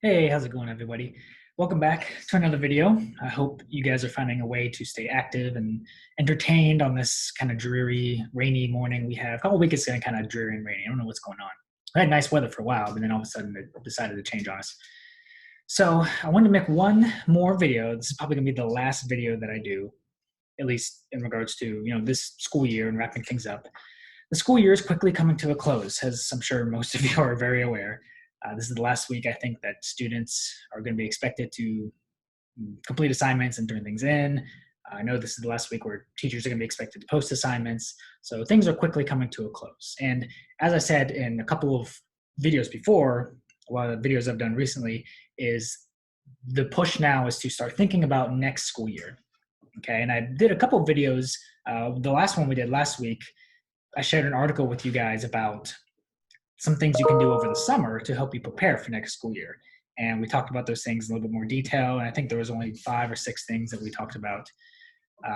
Hey, how's it going, everybody? Welcome back to another video. I hope you guys are finding a way to stay active and entertained on this kind of dreary, rainy morning we have. A couple weeks it's going to kind of dreary and rainy. I don't know what's going on. I had nice weather for a while, but then all of a sudden it decided to change on us. So I wanted to make one more video. This is probably going to be the last video that I do, at least in regards to this school year and wrapping things up. The school year is quickly coming to a close, as I'm sure most of you are very aware. This is the last week, I think, that students are going to be expected to complete assignments and turn things in. I know this is the last week where teachers are going to be expected to post assignments. So things are quickly coming to a close. And as I said in a couple of videos before, a lot of the videos I've done recently, is the push now is to start thinking about next school year. Okay, and I did a couple of videos. The last one we did last week, I shared an article with you guys about some things you can do over the summer to help you prepare for next school year. And we talked about those things in a little bit more detail. And I think there was only 5 or 6 things that we talked about.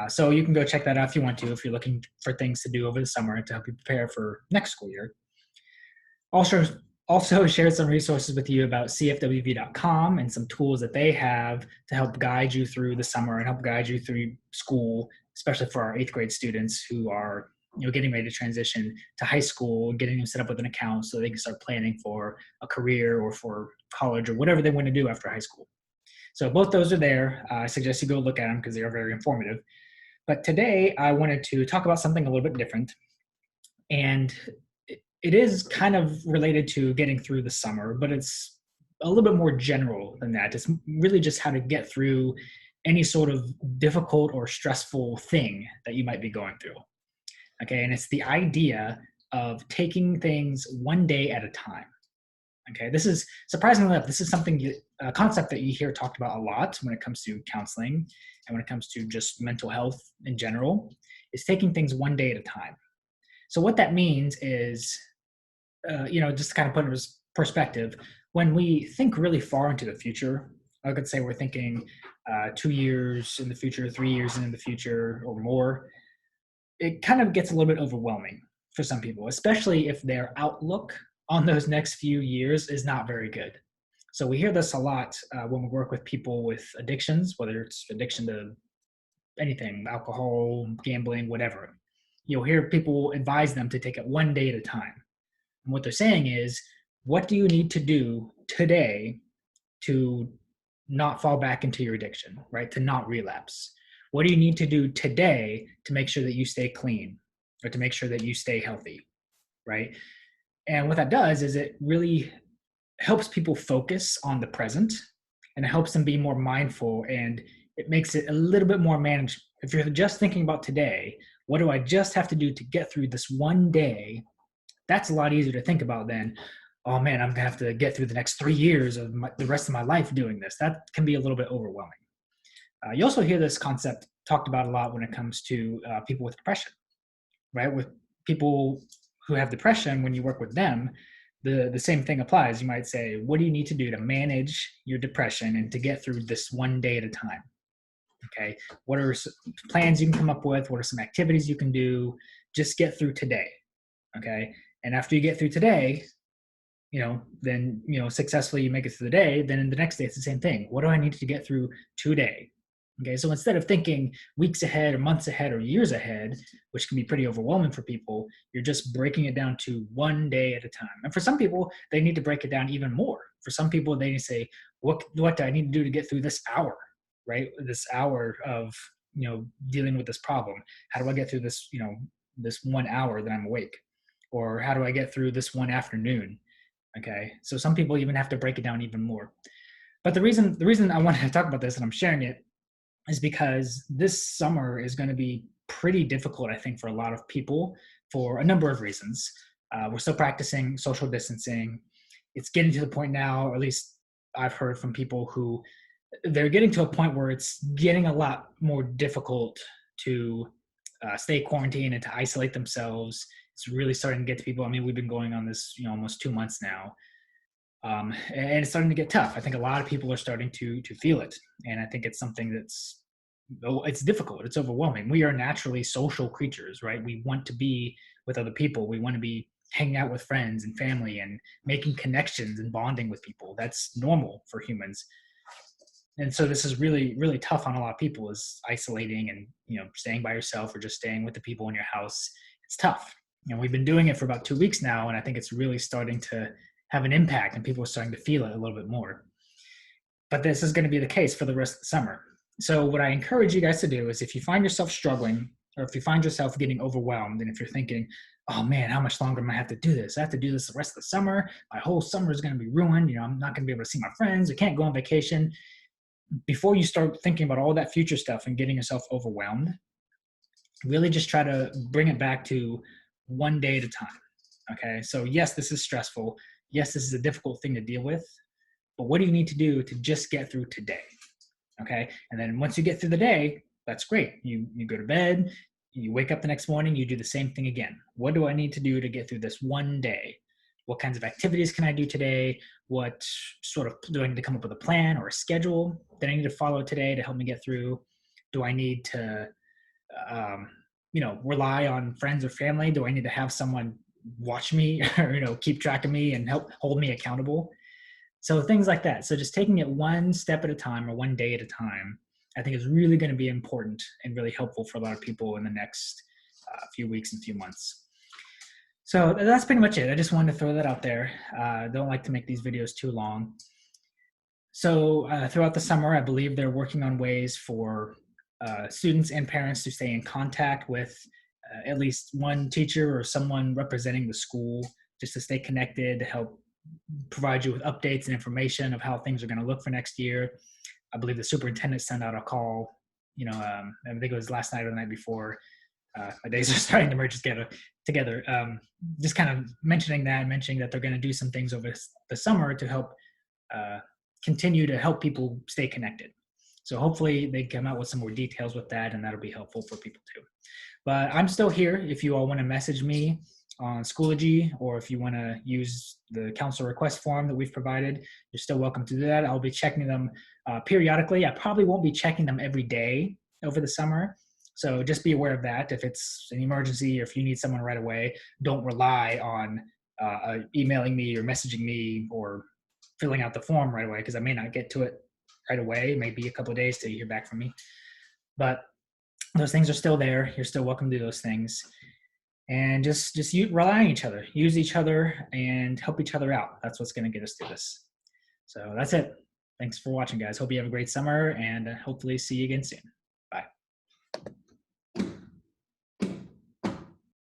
So you can go check that out if you want to, if you're looking for things to do over the summer to help you prepare for next school year. Also shared some resources with you about cfwv.com and some tools that they have to help guide you through the summer and help guide you through school, especially for our 8th grade students who are getting ready to transition to high school, getting them set up with an account so they can start planning for a career or for college or whatever they want to do after high school. So both those are there. I suggest you go look at them because they are very informative. But today I wanted to talk about something a little bit different. And it is kind of related to getting through the summer, but it's a little bit more general than that. It's really just how to get through any sort of difficult or stressful thing that you might be going through. Okay, and it's the idea of taking things one day at a time. Okay, this is surprisingly enough, this is a concept that you hear talked about a lot when it comes to counseling and when it comes to just mental health in general, is taking things one day at a time. So what that means is, just to kind of put it in perspective, when we think really far into the future, I could say we're thinking 2 years in the future, 3 years in the future or more, it kind of gets a little bit overwhelming for some people, especially if their outlook on those next few years is not very good. So we hear this a lot when we work with people with addictions, whether it's addiction to anything, alcohol, gambling, whatever. You'll hear people advise them to take it one day at a time. And what they're saying is, what do you need to do today to not fall back into your addiction, right? To not relapse. What do you need to do today to make sure that you stay clean or to make sure that you stay healthy, right? And what that does is it really helps people focus on the present and it helps them be more mindful, and it makes it a little bit more manageable. If you're just thinking about today, what do I just have to do to get through this one day? That's a lot easier to think about than, oh man, I'm gonna have to get through the next 3 years of the rest of my life doing this. That can be a little bit overwhelming. You also hear this concept talked about a lot when it comes to people with depression, right? With people who have depression, when you work with them, the same thing applies. You might say, what do you need to do to manage your depression and to get through this one day at a time? Okay, what are some plans you can come up with? What are some activities you can do? Just get through today. Okay, and after you get through today, then successfully you make it through the day. Then in the next day, it's the same thing. What do I need to get through today? Okay, so instead of thinking weeks ahead or months ahead or years ahead, which can be pretty overwhelming for people, you're just breaking it down to one day at a time. And for some people, they need to break it down even more. For some people, they need to say, what do I need to do to get through this hour, right? This hour of dealing with this problem. How do I get through this this 1 hour that I'm awake? Or how do I get through this one afternoon? Okay, so some people even have to break it down even more. But the reason I wanted to talk about this and I'm sharing it is because this summer is going to be pretty difficult, I think, for a lot of people for a number of reasons. We're still practicing social distancing. It's getting to the point now, or at least I've heard from people who they're getting to a point where it's getting a lot more difficult to stay quarantined and to isolate themselves. It's really starting to get to people. I mean, we've been going on this, almost 2 months now. And it's starting to get tough. I think a lot of people are starting to feel it. And I think it's something it's difficult. It's overwhelming. We are naturally social creatures, right? We want to be with other people. We want to be hanging out with friends and family and making connections and bonding with people. That's normal for humans. And so this is really, really tough on a lot of people, is isolating and, staying by yourself or just staying with the people in your house. It's tough. We've been doing it for about 2 weeks now, and I think it's really starting to have an impact, and people are starting to feel it a little bit more. But this is going to be the case for the rest of the summer. So what I encourage you guys to do is, if you find yourself struggling, or if you find yourself getting overwhelmed, and if you're thinking, oh man, how much longer am I have to do this? I have to do this the rest of the summer. My whole summer is going to be ruined. I'm not going to be able to see my friends. I can't go on vacation. Before you start thinking about all that future stuff and getting yourself overwhelmed, really just try to bring it back to one day at a time. Okay. So yes, this is stressful. Yes, this is a difficult thing to deal with, but what do you need to do to just get through today? Okay. And then once you get through the day, that's great. You go to bed, you wake up the next morning, you do the same thing again. What do I need to do to get through this one day? What kinds of activities can I do today? What sort of, do I need to come up with a plan or a schedule that I need to follow today to help me get through? Do I need to, rely on friends or family? Do I need to have someone watch me or, keep track of me and help hold me accountable? So things like that. So just taking it one step at a time or one day at a time, I think is really going to be important and really helpful for a lot of people in the next few weeks and few months. So that's pretty much it. I just wanted to throw that out there. Don't like to make these videos too long. So throughout the summer, I believe they're working on ways for students and parents to stay in contact with at least one teacher or someone representing the school, just to stay connected, to help provide you with updates and information of how things are going to look for next year. I believe the superintendent sent out a call, I think it was last night or the night before. My days are starting to merge together. Just kind of mentioning that they're going to do some things over the summer to help continue to help people stay connected. So hopefully they come out with some more details with that, and that'll be helpful for people too. But I'm still here if you all want to message me on Schoology, or if you want to use the council request form that we've provided, you're still welcome to do that. I'll be checking them periodically. I probably won't be checking them every day over the summer. So just be aware of that. If it's an emergency or if you need someone right away, don't rely on emailing me or messaging me or filling out the form right away, because I may not get to it right away. It may be a couple of days till you hear back from me. But those things are still there. You're still welcome to do those things. And just rely on each other, use each other, and help each other out. That's what's going to get us through this. So that's it. Thanks for watching, guys. Hope you have a great summer, and hopefully see you again soon.